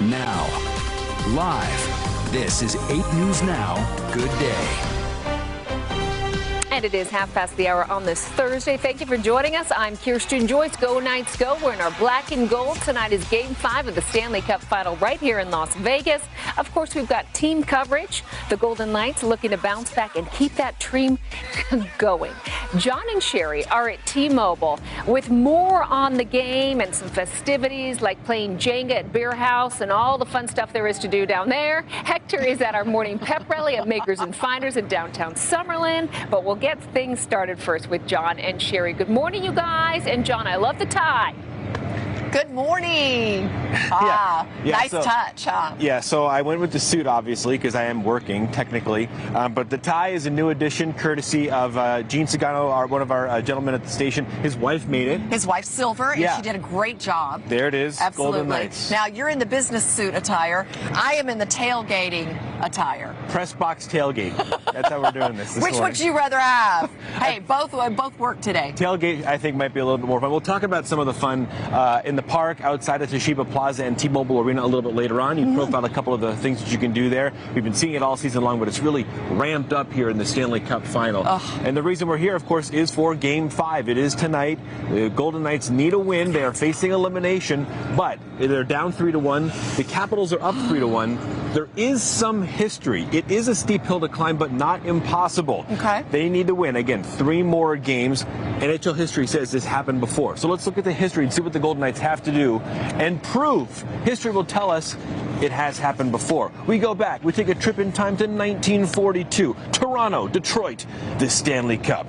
now. Live, this is 8 News Now. Good day. And it is 1:30 on this Thursday. Thank you for joining us. I'm Kirsten Joyce. Go Knights go. We're in our black and gold. Tonight is Game 5 of the Stanley Cup Final right here in Las Vegas. Of course, we've got team coverage. The Golden Knights looking to bounce back and keep that dream going. John and Sherry are at T-Mobile with more on the game and some festivities like playing Jenga at Beer House and all the fun stuff there is to do down there. Hector is at our morning pep rally at Makers and Finders in downtown Summerlin. But we'll get things started first with John and Sherry. Good morning, you guys. And John, I love the tie. Good morning. Nice touch, huh? Yeah, so I went with the suit, obviously, because I am working, technically. But the tie is a new addition, courtesy of Gene Sagano, one of our gentlemen at the station. His wife made it. His wife's silver, and she did a great job. There it is. Absolutely. Golden Knights. Now, you're in the business suit attire. I am in the tailgating attire. Press box tailgate. That's how we're doing this Which morning. would you rather have? Hey, both work today. Tailgate, I think, might be a little bit more fun. We'll talk about some of the fun in the park outside of Toshiba Plaza and T-Mobile Arena a little bit later on. You profiled a couple of the things that you can do there. We've been seeing it all season long, but it's really ramped up here in the Stanley Cup Final. And the reason we're here, of course, is for Game 5. It is tonight. The Golden Knights need a win. They are facing elimination, but they're down 3-1. The Capitals are up 3-1. There is some history. It is a steep hill to climb, but not impossible. Okay. They need to win. Again, 3 more games. NHL history says this happened before. So let's look at the history and see what the Golden Knights have to do and prove. History will tell us it has happened before. We go back. We take a trip in time to 1942. Toronto, Detroit, the Stanley Cup.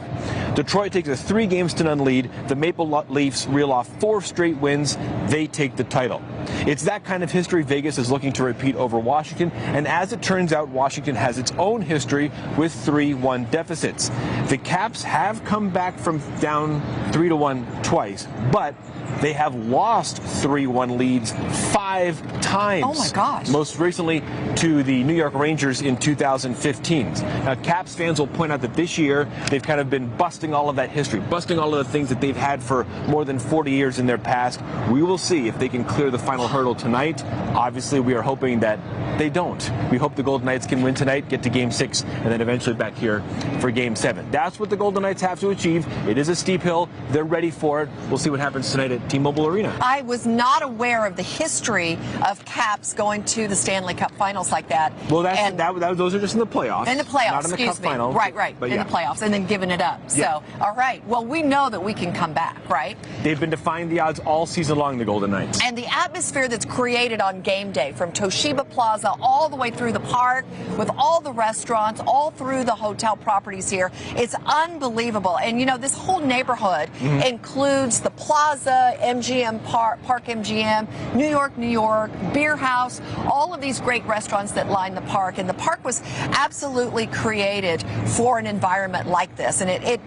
Detroit takes a 3-0 lead. The Maple Leafs reel off 4 straight wins. They take the title. It's that kind of history Vegas is looking to repeat over Washington, and as it turns out, Washington has its own history with 3-1 deficits. The Caps have come back from down 3-1 twice, but they have lost 3-1 leads 5 times. Oh my gosh. Most recently to the New York Rangers in 2015. Now, Caps fans will point out that this year they've kind of been busting all of that history, busting all of the things that they've had for more than 40 years in their past. We will see if they can clear the final hurdle tonight. Obviously, we are hoping that they don't. We hope the Golden Knights can win tonight, get to Game 6, and then eventually back here for Game 7. That's what the Golden Knights have to achieve. It is a steep hill. They're ready for it. We'll see what happens tonight at T-Mobile Arena. I was not aware of the history of Caps going to the Stanley Cup Finals like that. Well, those are just in the playoffs. In the playoffs, not in the Cup final. Right. But in the playoffs, and then giving it up. Yeah. So, all right. Well, we know that we can come back, right? They've been defying the odds all season long, the Golden Knights. And the atmosphere that's created on game day, from Toshiba Plaza all the way through the park, with all the restaurants, all through the hotel properties here, it's unbelievable. And, you know, this whole neighborhood includes the Plaza, MGM Park MGM, New York, Beer House, all of these great restaurants that line the park. And the park was absolutely created for an environment like this. And it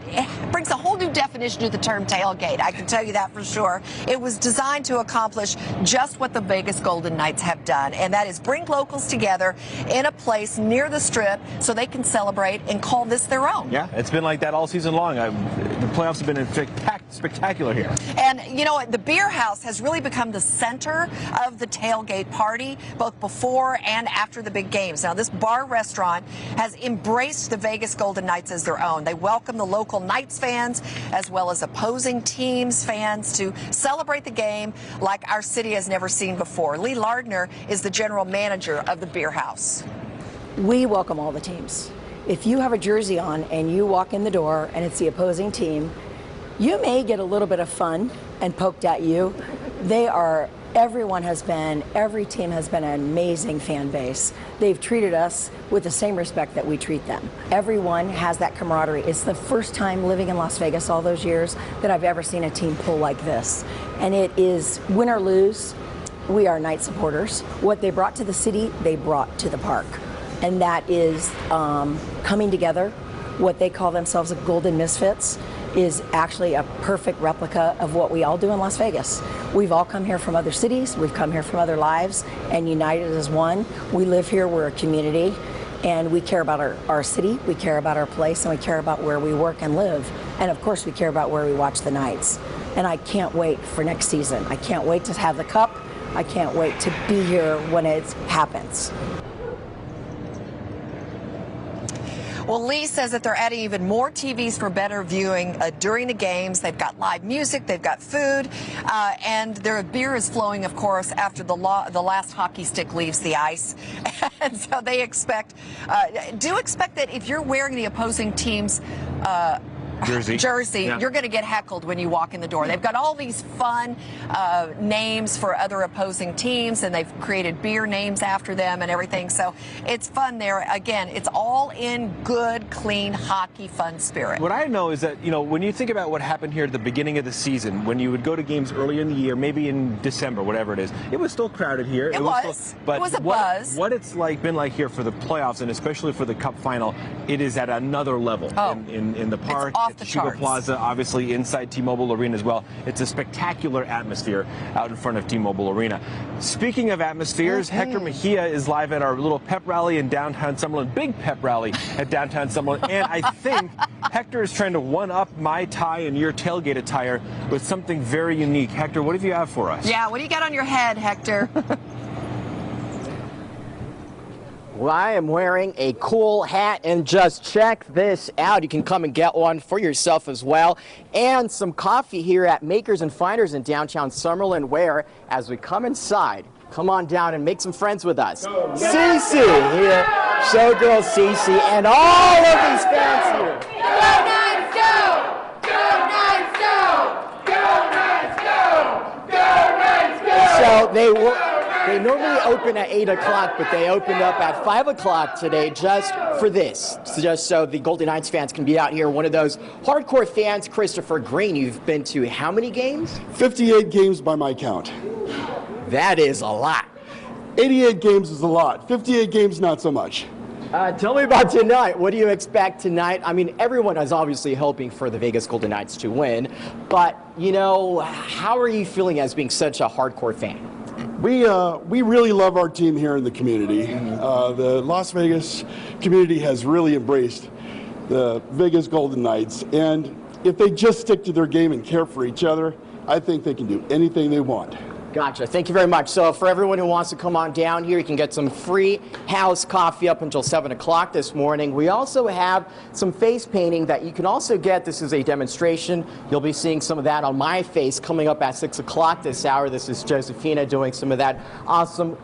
brings a whole new definition to the term tailgate. I can tell you that for sure. It was designed to accomplish just what the Vegas Golden Knights have done, and that is bring locals together in a place near the Strip so they can celebrate and call this their own. Yeah, it's been like that all season long. The playoffs have been spectacular here. And, you know, the Beer House has really become the center of the tailgate party, both before and after the big games. Now, this bar restaurant has embraced the Vegas Golden Knights as their own. They welcome the local Knights fans as well as opposing teams fans to celebrate the game like our city has never seen before. Lee Lardner is the general manager of the Beer House. We welcome all the teams. If you have a jersey on and you walk in the door and it's the opposing team, you may get a little bit of fun and poked at you. Every team has been an amazing fan base. They've treated us with the same respect that we treat them. Everyone has that camaraderie. It's the first time living in Las Vegas all those years that I've ever seen a team pull like this. And it is win or lose, we are Knight supporters. What they brought to the city, they brought to the park. And that is coming together. What they call themselves a Golden Misfits is actually a perfect replica of what we all do in Las Vegas. We've all come here from other cities, we've come here from other lives, and united as one. We live here, we're a community, and we care about our city, we care about our place, and we care about where we work and live. And of course, we care about where we watch the Knights. And I can't wait for next season. I can't wait to have the cup. I can't wait to be here when it happens. Well, Lee says that they're adding even more TVs for better viewing during the games. They've got live music, they've got food, and their beer is flowing, of course, after the last hockey stick leaves the ice. And so they expect that if you're wearing the opposing team's jersey, yeah, you're going to get heckled when you walk in the door. They've got all these fun names for other opposing teams, and they've created beer names after them and everything. So it's fun there. Again, it's all in good, clean hockey fun spirit. What I know is that, when you think about what happened here at the beginning of the season, when you would go to games early in the year, maybe in December, whatever it is, it was still crowded here. It was a buzz. What it's been like here for the playoffs, and especially for the Cup final, it is at another level in the park. Off the charts. Plaza, obviously inside T-Mobile Arena as well. It's a spectacular atmosphere out in front of T-Mobile Arena. Speaking of atmospheres, Hector Mejia is live at our little pep rally in downtown Summerlin, big pep rally at downtown Summerlin, and I think Hector is trying to one-up my tie and your tailgate attire with something very unique. Hector, what have you have for us? Yeah, what do you got on your head, Hector? Well, I am wearing a cool hat, and just check this out. You can come and get one for yourself as well. And some coffee here at Makers and Finders in downtown Summerlin, where, as we come inside, come on down and make some friends with us. Cece here, showgirl Cece, and all of these fans here. Go Knights, go! Go Knights, go! Go Knights, go! Go Knights, go! So they normally open at 8 o'clock, but they opened up at 5 o'clock today just for this. Just so the Golden Knights fans can be out here. One of those hardcore fans, Christopher Green, you've been to how many games? 58 games by my count. That is a lot. 88 games is a lot. 58 games, not so much. Tell me about tonight. What do you expect tonight? I mean, everyone is obviously hoping for the Vegas Golden Knights to win, but, how are you feeling as being such a hardcore fan? We really love our team here in the community. The Las Vegas community has really embraced the Vegas Golden Knights, and if they just stick to their game and care for each other, I think they can do anything they want. Gotcha. Thank you very much. So for everyone who wants to come on down here, you can get some free house coffee up until 7 o'clock this morning. We also have some face painting that you can also get. This is a demonstration. You'll be seeing some of that on my face coming up at 6 o'clock this hour. This is Josephina doing some of that awesome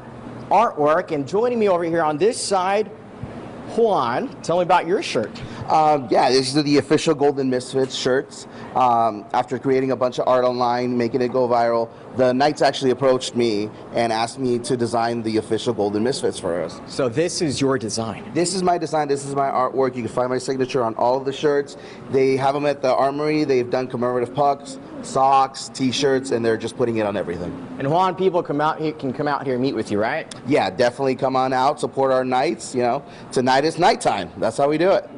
artwork. And joining me over here on this side, Juan, tell me about your shirt. Yeah, these are the official Golden Misfits shirts. After creating a bunch of art online, making it go viral, the Knights actually approached me and asked me to design the official Golden Misfits for us. So this is your design? This is my design. This is my artwork. You can find my signature on all of the shirts. They have them at the Armory. They've done commemorative pucks, socks, T-shirts, and they're just putting it on everything. And Juan, people can come out here and meet with you, right? Yeah, definitely come on out, support our Knights. Tonight is nighttime. That's how we do it.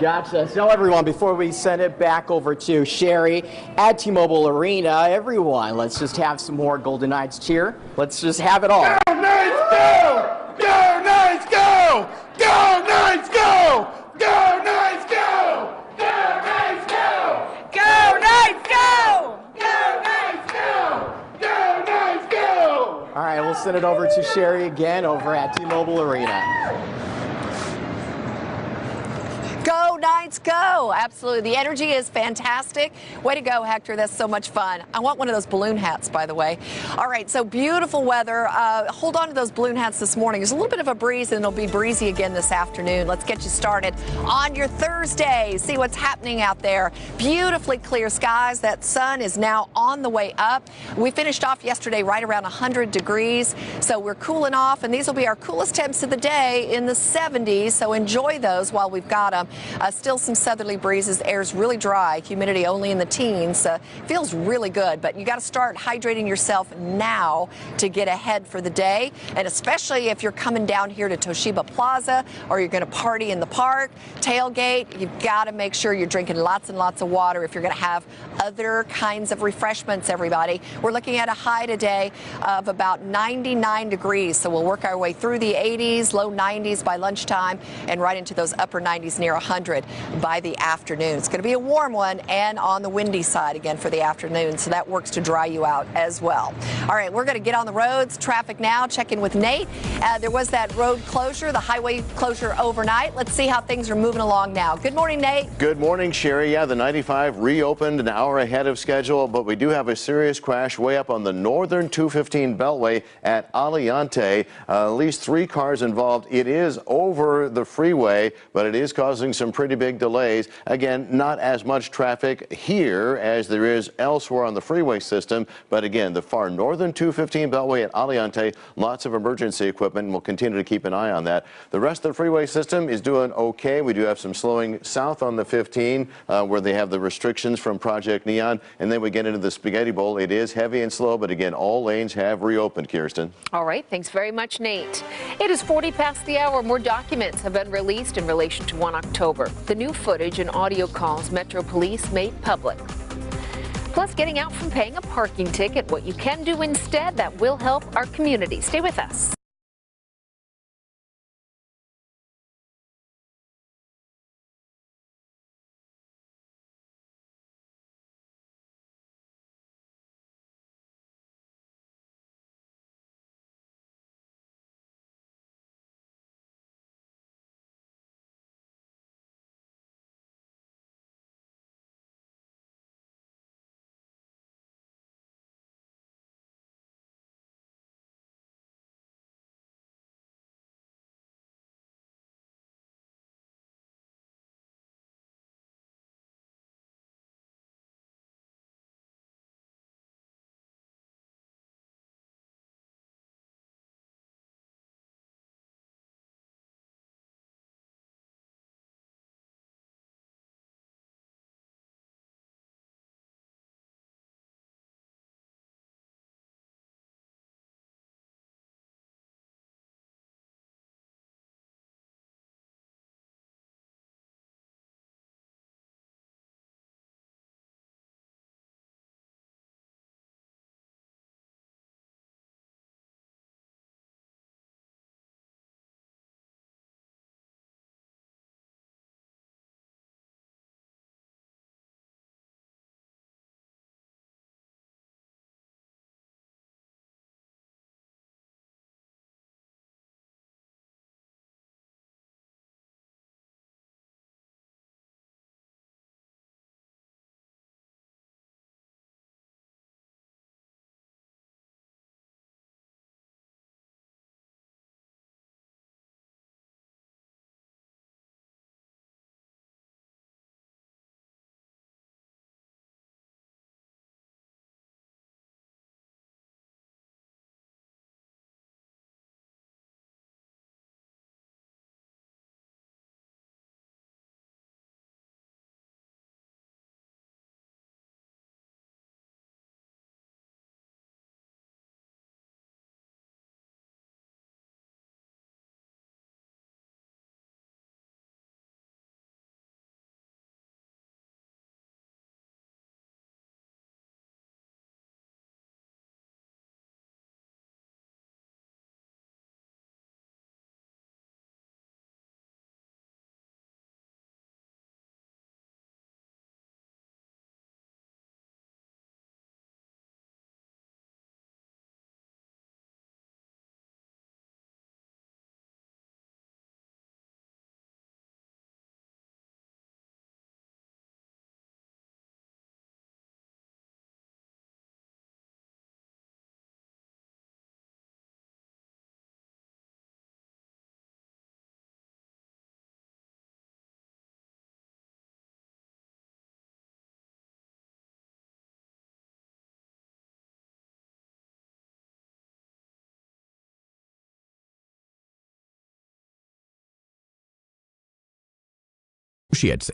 Gotcha. So everyone, before we send it back over to Sherry at T-Mobile Arena, everyone, let's just have some more Golden Knights cheer. Let's just have it all. Go Knights, go! Go Knights, go! Go Knights, go! Go Knights, go! Go Knights, go! Go Knights, go! Go Knights, go! Go Knights, go! All right, we'll send it over to Sherry again over at T-Mobile Arena. Go Knights, go! Absolutely. The energy is fantastic. Way to go, Hector. That's so much fun. I want one of those balloon hats, by the way. All right, so beautiful weather. Hold on to those balloon hats this morning. There's a little bit of a breeze, and it'll be breezy again this afternoon. Let's get you started on your Thursday. See what's happening out there. Beautifully clear skies. That sun is now on the way up. We finished off yesterday right around 100 degrees, so we're cooling off, and these will be our coolest temps of the day in the 70s, so enjoy those while we've got them. Still some southerly breezes. The air's really dry. Humidity only in the teens. Feels really good, but you got to start hydrating yourself now to get ahead for the day. And especially if you're coming down here to Toshiba Plaza or you're going to party in the park, tailgate, you've got to make sure you're drinking lots and lots of water if you're going to have other kinds of refreshments, everybody. We're looking at a high today of about 99 degrees. So we'll work our way through the 80s, low 90s by lunchtime, and right into those upper 90s near 100. by the afternoon. It's going to be a warm one and on the windy side again for the afternoon, so that works to dry you out as well. All right, we're going to get on the roads. Traffic now. Check in with Nate. There was that road closure, the highway closure overnight. Let's see how things are moving along now. Good morning, Nate. Good morning, Sherry. Yeah, the 95 reopened an hour ahead of schedule, but we do have a serious crash way up on the northern 215 Beltway at Aliante. At least 3 cars involved. It is over the freeway, but it is causing some pretty big delays. Again, not as much traffic here as there is elsewhere on the freeway system, but again, the far northern 215 Beltway at Aliante, lots of emergency equipment, and we'll continue to keep an eye on that. The rest of the freeway system is doing okay. We do have some slowing south on the 15 where they have the restrictions from Project Neon, and then we get into the Spaghetti Bowl. It is heavy and slow, but again, all lanes have reopened, Kirsten. All right, thanks very much, Nate. It is 40 past the hour. More documents have been released in relation to 1 October. The new footage and audio calls Metro Police made public. Plus, getting out from paying a parking ticket, what you can do instead that will help our community. Stay with us.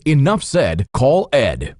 Enough said. Call Ed.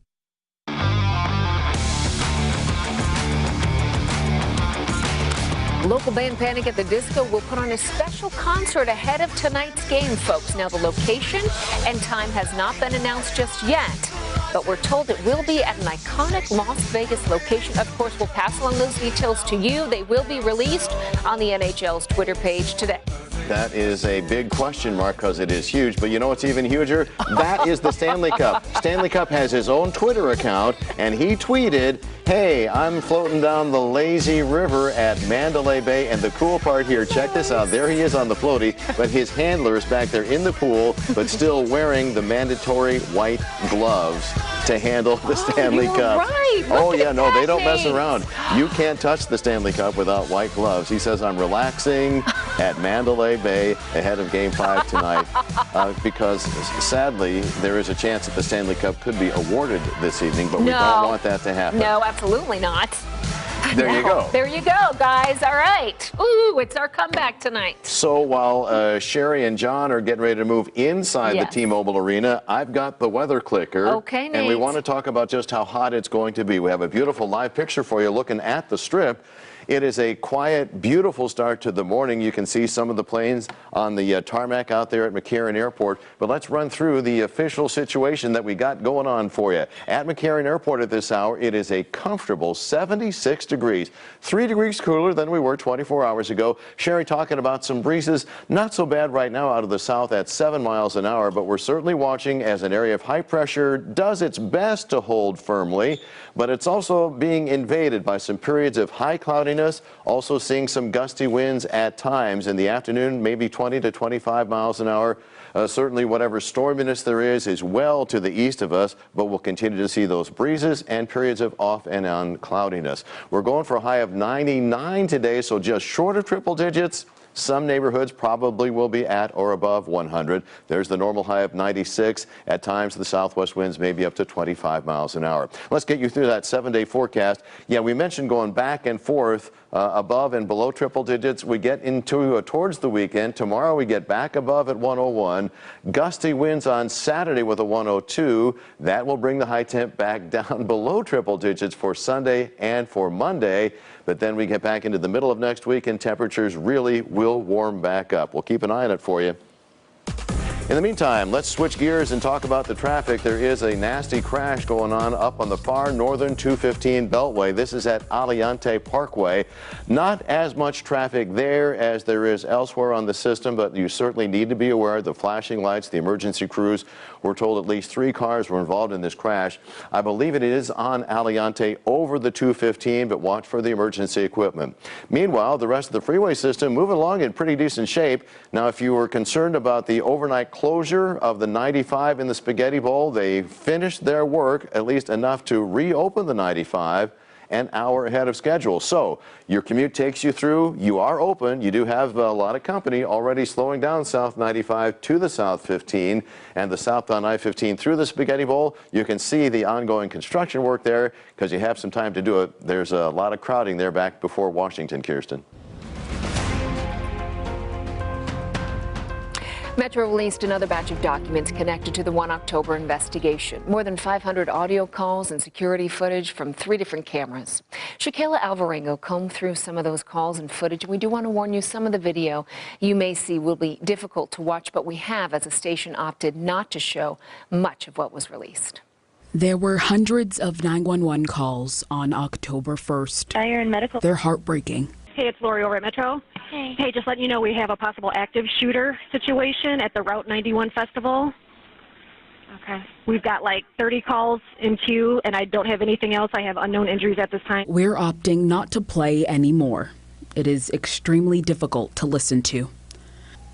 Local band Panic at the Disco will put on a special concert ahead of tonight's game, folks. Now, the location and time has not been announced just yet, but we're told it will be at an iconic Las Vegas location. Of course, we'll pass along those details to you. They will be released on the NHL's Twitter page today. That is a big question mark because it is huge. But you know what's even huger? That is the Stanley Cup. Stanley Cup has his own Twitter account, and he tweeted, "Hey, I'm floating down the lazy river at Mandalay Bay." And the cool part here, check this out. There he is on the floaty, but his handler is back there in the pool, but still wearing the mandatory white gloves to handle the Stanley Cup. Right. Oh, yeah, no, they don't mess around. You can't touch the Stanley Cup without white gloves. He says, "I'm relaxing at Mandalay Bay ahead of Game 5 tonight," because sadly, there is a chance that the Stanley Cup could be awarded this evening, but we don't want that to happen. No, absolutely not. There you go. There you go, guys. All right. Ooh, it's our comeback tonight. So while Sherry and John are getting ready to move inside the T-Mobile Arena, I've got the weather clicker. Okay, Nate. And we want to talk about just how hot it's going to be. We have a beautiful live picture for you looking at the Strip. It is a quiet, beautiful start to the morning. You can see some of the planes on the tarmac out there at McCarran Airport. But let's run through the official situation that we got going on for you. At McCarran Airport at this hour, it is a comfortable 76 degrees. 3 degrees cooler than we were 24 hours ago. Sherry talking about some breezes. Not so bad right now out of the south at 7 miles an hour, but we're certainly watching as an area of high pressure does its best to hold firmly. But it's also being invaded by some periods of high cloudiness. Also seeing some gusty winds at times in the afternoon, maybe 20 to 25 miles an hour. Certainly whatever storminess there is well to the east of us, but we'll continue to see those breezes and periods of off and on cloudiness. We're going for a high of 99 today, so just short of triple digits. Some neighborhoods probably will be at or above 100. There's the normal high of 96. At times, the southwest winds may be up to 25 miles an hour. Let's get you through that 7-day forecast. Yeah, we mentioned going back and forth above and below triple digits. We get into towards the weekend. Tomorrow, we get back above at 101. Gusty winds on Saturday with a 102. That will bring the high temp back down below triple digits for Sunday and for Monday. But then we get back into the middle of next week and temperatures really will warm back up. We'll keep an eye on it for you. In the meantime, let's switch gears and talk about the traffic. There is a nasty crash going on up on the far northern 215 Beltway. This is at Aliante Parkway. Not as much traffic there as there is elsewhere on the system, but you certainly need to be aware of the flashing lights, the emergency crews. We're told at least 3 cars were involved in this crash. I believe it is on Aliante over the 215, but watch for the emergency equipment. Meanwhile, the rest of the freeway system moving along in pretty decent shape. Now, if you were concerned about the overnight closure of the 95 in the Spaghetti Bowl, they finished their work, at least enough to reopen the 95 an hour ahead of schedule. So your commute takes you through, you are open, you do have a lot of company already slowing down South 95 to the South 15 and the southbound I-15 through the Spaghetti Bowl. You can see the ongoing construction work there because you have some time to do it. There's a lot of crowding there back before Washington, Kirsten. Metro released another batch of documents connected to the 1 October investigation. More than 500 audio calls and security footage from 3 different cameras. Shaquela Alvarenga combed through some of those calls and footage. We do want to warn you, some of the video you may see will be difficult to watch, but we have, as a station, opted not to show much of what was released. There were hundreds of 911 calls on October 1st. You're in medical. They're heartbreaking. Hey, it's Lori over at Metro. Hey. Hey, just letting you know we have a possible active shooter situation at the Route 91 Festival. Okay. We've got like 30 calls in queue, and I don't have anything else. I have unknown injuries at this time. We're opting not to play anymore. It is extremely difficult to listen to.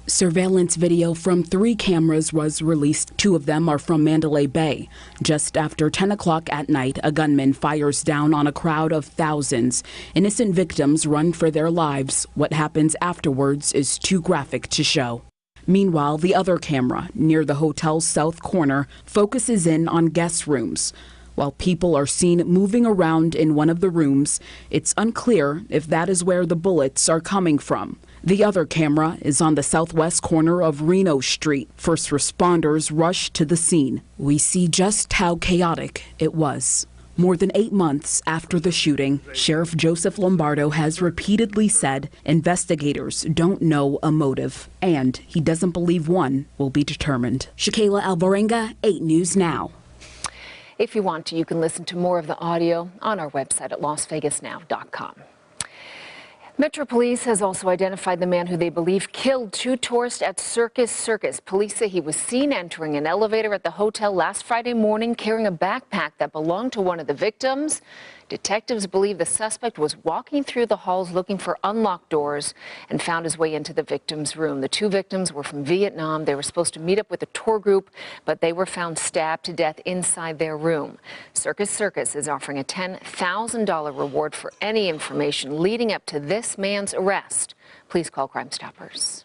Surveillance video from 3 cameras was released. 2 of them are from Mandalay Bay. Just after 10 o'clock at night, a gunman fires down on a crowd of thousands. Innocent victims run for their lives. What happens afterwards is too graphic to show. Meanwhile, the other camera, near the hotel's south corner, focuses in on guest rooms. While people are seen moving around in one of the rooms, it's unclear if that is where the bullets are coming from. The other camera is on the southwest corner of Reno Street. First responders rush to the scene. We see just how chaotic it was. More than 8 months after the shooting, Sheriff Joseph Lombardo has repeatedly said investigators don't know a motive, and he doesn't believe one will be determined. Shaquela Alvarenga, 8 News Now. If you want to, you can listen to more of the audio on our website at LasVegasNow.com. Metro Police has also identified the man who they believe killed 2 tourists at Circus Circus. Police say he was seen entering an elevator at the hotel last Friday morning carrying a backpack that belonged to one of the victims. Detectives believe the suspect was walking through the halls looking for unlocked doors and found his way into the victim's room. The 2 victims were from Vietnam. They were supposed to meet up with a tour group, but they were found stabbed to death inside their room. Circus Circus is offering a $10,000 reward for any information leading up to this man's arrest. Please call Crime Stoppers.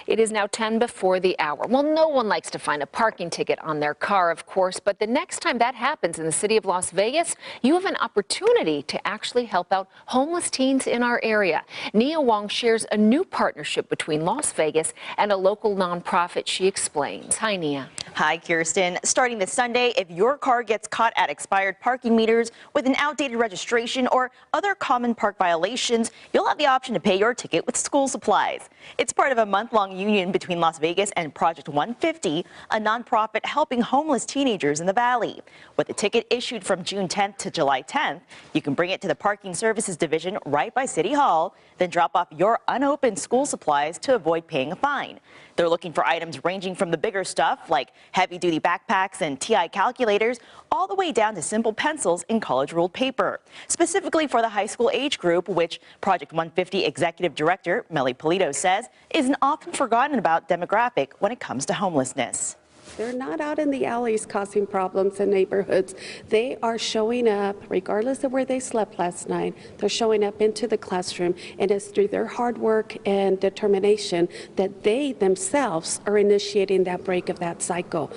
It is now 10 before the hour. Well, no one likes to find a parking ticket on their car, of course, but the next time that happens in the city of Las Vegas, you have an opportunity to actually help out homeless teens in our area. Nia Wong shares a new partnership between Las Vegas and a local nonprofit. She explains. Hi, Nia. Hi, Kirsten. Starting this Sunday, if your car gets caught at expired parking meters with an outdated registration or other common park violations, you'll have the option to pay your ticket with school supplies. It's part of a month-long union between Las Vegas and Project 150, a nonprofit helping homeless teenagers in the valley. With a ticket issued from June 10th to July 10th, you can bring it to the Parking Services Division right by City Hall, then drop off your unopened school supplies to avoid paying a fine. They're looking for items ranging from the bigger stuff like heavy-duty backpacks and TI calculators all the way down to simple pencils and college-ruled paper. Specifically for the high school age group, which Project 150 Executive Director Melly Polito says is an often forgotten about demographic when it comes to homelessness. They're not out in the alleys causing problems in neighborhoods. They are showing up, regardless of where they slept last night, they're showing up into the classroom, and it's through their hard work and determination that they themselves are initiating that break of that cycle.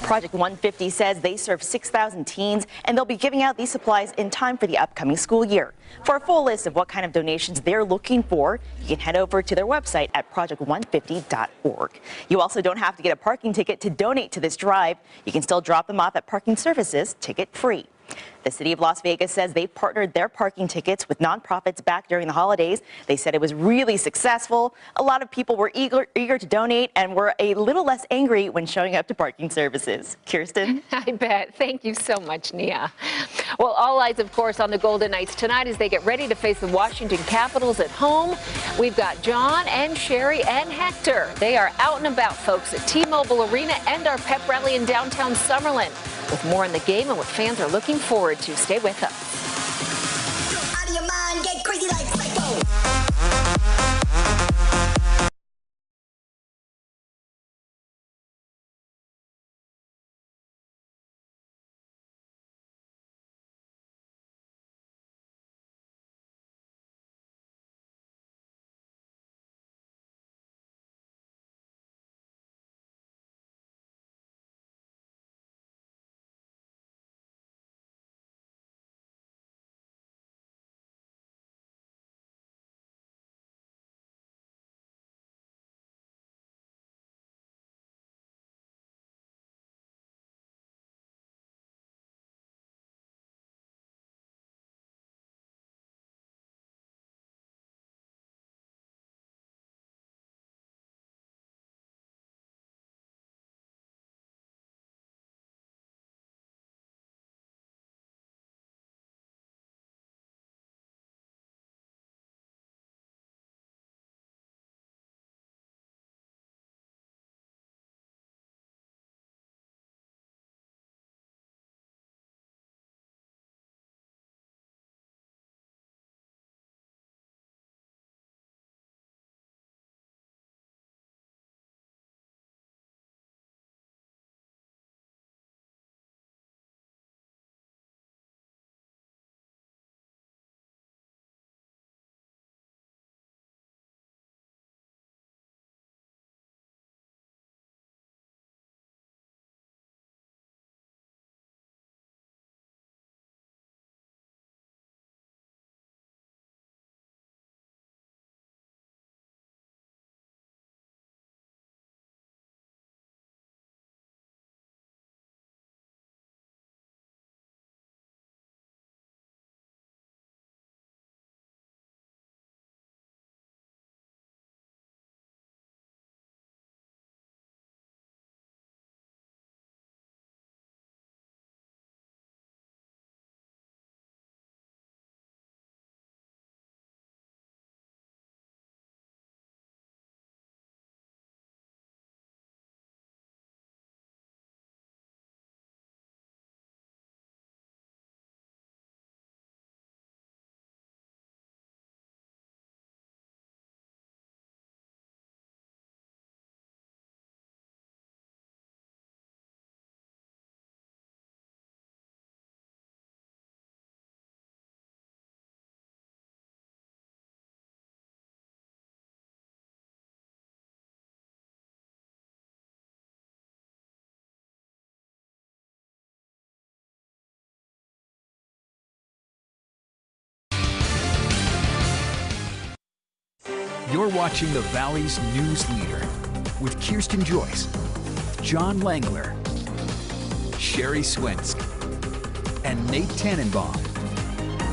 Project 150 says they serve 6,000 teens, and they'll be giving out these supplies in time for the upcoming school year. For a full list of what kind of donations they're looking for, you can head over to their website at project150.org. You also don't have to get a parking ticket to donate to this drive. You can still drop them off at Parking Services ticket-free. The city of Las Vegas says they partnered their parking tickets with nonprofits back during the holidays. They said it was really successful. A lot of people were eager to donate and were a little less angry when showing up to Parking Services. Kirsten? I bet. Thank you so much, Nia. Well, all eyes, of course, on the Golden Knights tonight as they get ready to face the Washington Capitals at home. We've got John and Sherry and Hector. They are out and about, folks, at T-Mobile Arena and our pep rally in downtown Summerlin. With more on the game and what fans are looking forward to. Stay with us. Out of your mind, get crazy like psycho. You're watching the Valley's news leader with Kirsten Joyce, John Langler, Sherry Swinsk, and Nate Tannenbaum.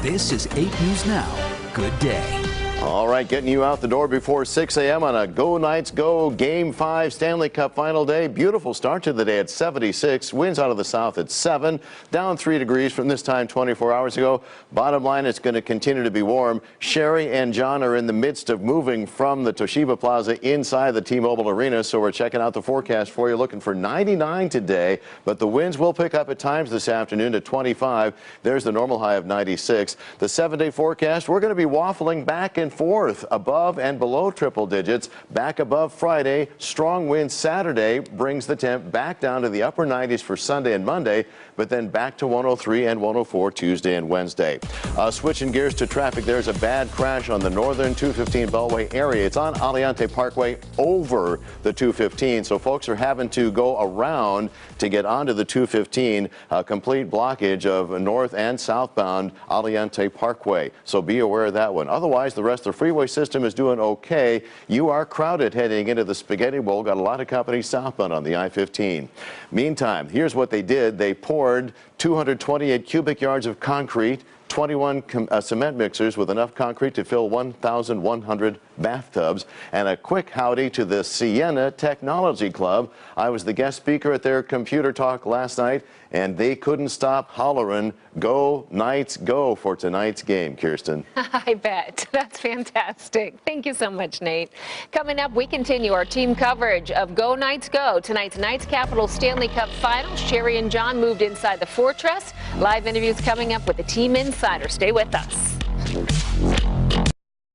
This is 8 News Now. Good day. All right, getting you out the door before 6 a.m. on a Go Knights Go Game 5 Stanley Cup final day. Beautiful start to the day at 76. Winds out of the south at 7. Down 3 degrees from this time 24 hours ago. Bottom line, it's going to continue to be warm. Sherry and John are in the midst of moving from the Toshiba Plaza inside the T-Mobile Arena, so we're checking out the forecast for you. Looking for 99 today, but the winds will pick up at times this afternoon to 25. There's the normal high of 96. The 7-day forecast, we're going to be waffling back and forth, above and below triple digits, back above Friday. Strong winds Saturday brings the temp back down to the upper 90s for Sunday and Monday, but then back to 103 and 104 Tuesday and Wednesday. Switching gears to traffic, there's a bad crash on the northern 215 Beltway area. It's on Aliante Parkway over the 215, so folks are having to go around to get onto the 215. A complete blockage of north and southbound Aliante Parkway, so be aware of that one. Otherwise, the rest of the freeway system is doing okay. You are crowded heading into the Spaghetti Bowl. Got a lot of company southbound on the I-15. Meantime, here's what they did. They poured 228 cubic yards of concrete, 21 cement mixers with enough concrete to fill 1,100 bathtubs, and a quick howdy to the Sienna Technology Club. I was the guest speaker at their computer talk last night, and they couldn't stop hollering, "Go Knights, go," for tonight's game, Kirsten. I bet. That's fantastic. Thank you so much, Nate. Coming up, we continue our team coverage of Go Knights Go. Tonight's Knights Capital Stanley Cup Final. Sherry and John moved inside the Fortress. Live interviews coming up with the team insider. Stay with us.